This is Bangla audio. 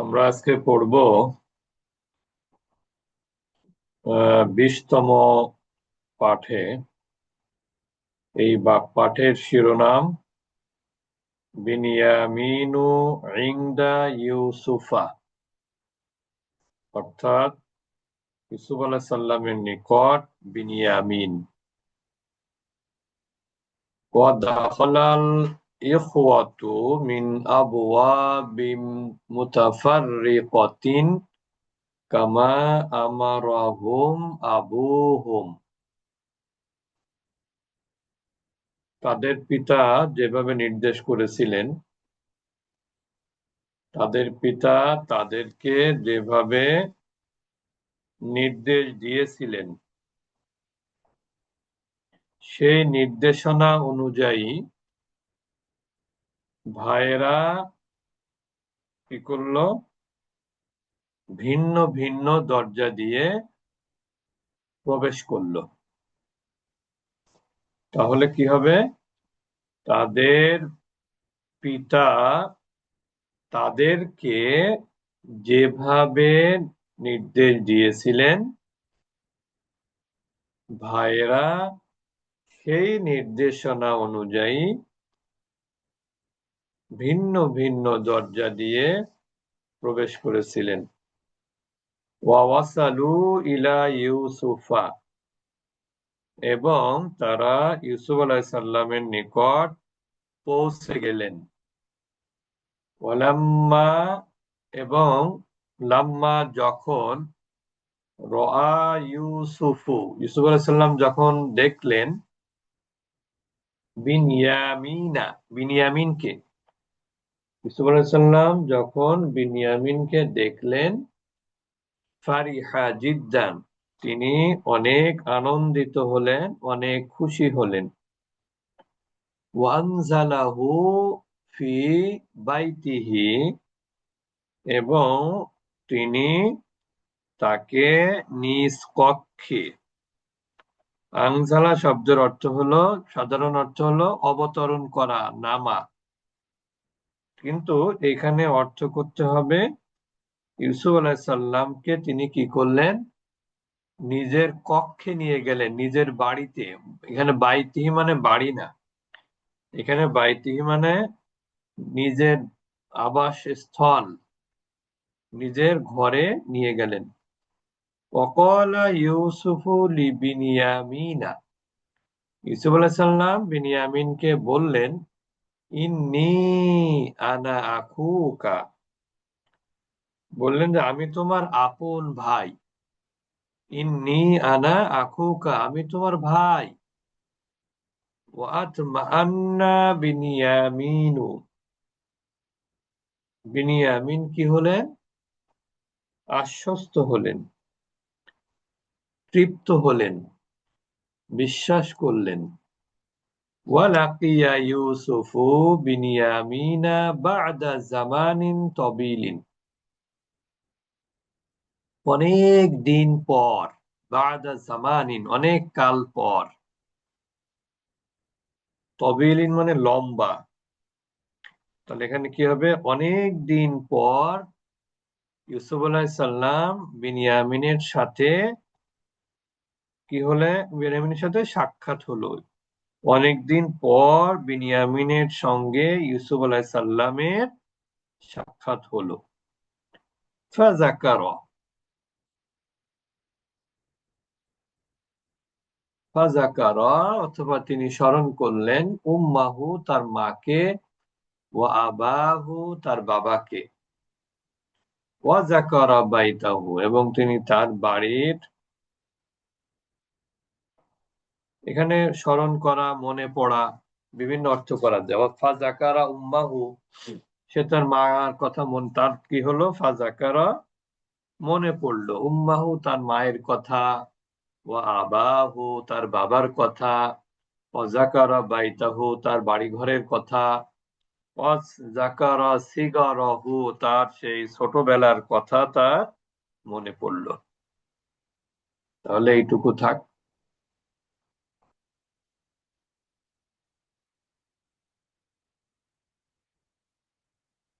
আমরা আজকে পড়ব 20তম পাঠে। এই পাঠের শিরোনাম বিনিয়ামিনু ইনদা ইউসুফা, অর্থাৎ ইউসুফ আলাইহিস সালামের নিকট বিনিয়ামিন। ওয়া দাখালাল ইখওয়াতু মিন আবওয়াবিম মুতাফাররিকাতিন কামা আমারাহুম আবুহুম। তাদের পিতা যেভাবে নির্দেশ করেছিলেন, তাদের পিতা তাদেরকে যেভাবে নির্দেশ দিয়েছিলেন, সেই নির্দেশনা অনুযায়ী ভাইয়েরা কি করলো? ভিন্ন ভিন্ন দরজা দিয়ে প্রবেশ করলো। তাহলে কি হবে? তাদের পিতা তাদেরকে যেভাবে নির্দেশ দিয়েছিলেন, ভাইয়েরা সেই নির্দেশনা অনুযায়ী ভিন্ন ভিন্ন দরজা দিয়ে প্রবেশ করেছিলেন। ওয়াসালু ইলা ইউসুফা, এবং তারা ইউসুফ আলাইহিস সালামের নিকট পৌঁছে গেলেন। ওয়ালাম্মা, এবং লাম্মা যখন, রাআ ইউসুফু, ইউসুফ আলাইহিস সালাম যখন দেখলেন, বিনিয়ামিনা, বিনিয়ামিনকে, ইউসুফ আলাইহিস সালাম যখন বিনিয়ামিনকে দেখলেন, ফারিহা জিদ্দান, তিনি অনেক আনন্দিত হলেন, অনেক খুশি হলেন। ওয়ানজালাহু ফি বাইতিহি, এবং তিনি তাকে নিজ কক্ষে, আনজালা শব্দের অর্থ হলো, সাধারণ অর্থ হলো অবতরণ করা, নামা, কিন্তু এখানে অর্থ করতে হবে ইউসুফ আলাইহিস সালামকে তিনি কি করলেন? নিজের কক্ষে নিয়ে গেলেন, নিজের বাড়িতে। এখানে বাইতিহি মানে বাড়ি না, এখানে বাইতিহি মানে নিজের আবাসস্থল, নিজের ঘরে নিয়ে গেলেন। ওয়াকালা ইউসুফু লিবিনিয়ামিনা, ইউসুফ আলাইহিস সালাম বিনিয়ামিনকে বললেন, ইন্নী আনা আখুকা, বললেন যে আমি তোমার আপন ভাই। ইন্নী আনা আখুকা, আমি তোমার ভাই। ওয়াতমাআন্না বিনিয়ামিনু, বিনিয়ামিন কি হলেন? আশ্বস্ত হলেন, তৃপ্ত হলেন, বিশ্বাস করলেন। ওয়ালাকিয়া ইউসুফু বিনিয়ামিনা বা'দা জামানিন তাবিলিন, অনেক দিন পর, বা'দা জামানিন অনেক কাল পর, তাবিলিন মানে লম্বা। তাহলে এখানে কি হবে? অনেক দিন পর ইউসুফ আলাইহিস সালাম বিনিয়ামিনের সাথে কি হলে, বিনিয়ামিনের সাথে সাক্ষাৎ হলো। অনেকদিন পর বিনিয়ামিনের সঙ্গে ইউসুফ আলাইহিস সালামের সাক্ষাৎ হলো। ফাযাকারা, ফাযাকারা অথবা তিনি স্মরণ করলেন, উম্মাহু তার মাকে, ওয়া আবাহু তার বাবাকে, ওয়া যাকারা বাইতাহু এবং তিনি তার বাড়ির, এখানে স্মরণ করা, মনে পড়া, বিভিন্ন অর্থ করা যায়। ফাযাকারা উম্মাহু, সে তার মার কথা তার কি হলো? ফাযাকারা মনে পড়লো, উম্মাহু তার মায়ের কথা, ওয়া আবাহু তার বাবার কথা, ওয়া যাকারা বাইতাহু তার বাড়ি ঘরের কথা, ওয়া যাকারা সিগারাহু তার সেই ছোটবেলার কথা তার মনে পড়লো। তাহলে এইটুকু থাক।